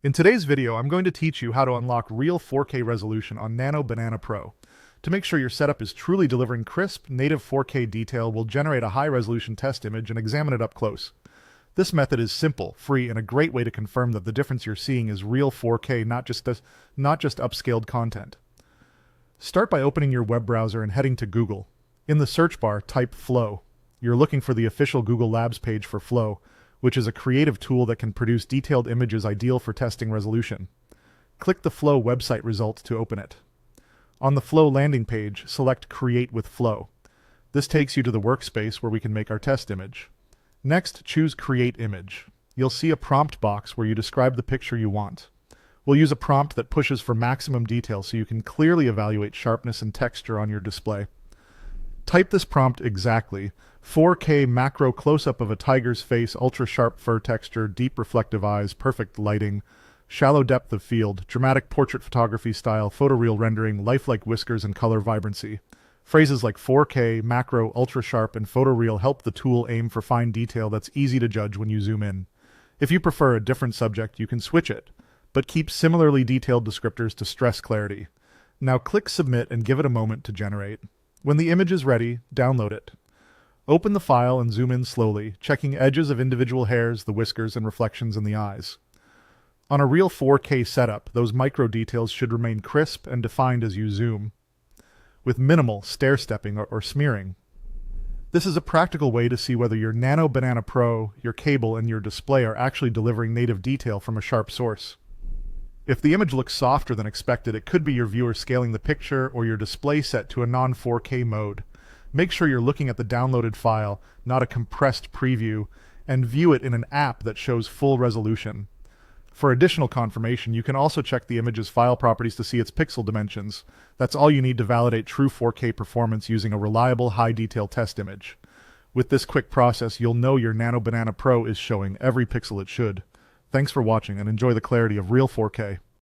In today's video, I'm going to teach you how to unlock real 4K resolution on Nano Banana Pro. To make sure your setup is truly delivering crisp, native 4K detail, we'll generate a high-resolution test image and examine it up close. This method is simple, free, and a great way to confirm that the difference you're seeing is real 4K, not just upscaled content. Start by opening your web browser and heading to Google. In the search bar, type Flow. You're looking for the official Google Labs page for Flow, which is a creative tool that can produce detailed images ideal for testing resolution. Click the Flow website result to open it. On the Flow landing page, select Create with Flow. This takes you to the workspace where we can make our test image. Next, choose Create Image. You'll see a prompt box where you describe the picture you want. We'll use a prompt that pushes for maximum detail so you can clearly evaluate sharpness and texture on your display. Type this prompt exactly: 4K macro close-up of a tiger's face, ultra-sharp fur texture, deep reflective eyes, perfect lighting, shallow depth of field, dramatic portrait photography style, photoreal rendering, lifelike whiskers, and color vibrancy. Phrases like 4K, macro, ultra-sharp, and photoreal help the tool aim for fine detail that's easy to judge when you zoom in. If you prefer a different subject, you can switch it, but keep similarly detailed descriptors to stress clarity. Now click Submit and give it a moment to generate. When the image is ready, download it. Open the file and zoom in slowly, checking edges of individual hairs, the whiskers, and reflections in the eyes. On a real 4K setup, those micro details should remain crisp and defined as you zoom, with minimal stair-stepping or smearing. This is a practical way to see whether your Nano Banana Pro, your cable, and your display are actually delivering native detail from a sharp source. If the image looks softer than expected, it could be your viewer scaling the picture or your display set to a non-4K mode. Make sure you're looking at the downloaded file, not a compressed preview, and view it in an app that shows full resolution. For additional confirmation, you can also check the image's file properties to see its pixel dimensions. That's all you need to validate true 4K performance using a reliable, high-detail test image. With this quick process, you'll know your Nano Banana Pro is showing every pixel it should. Thanks for watching and enjoy the clarity of real 4K.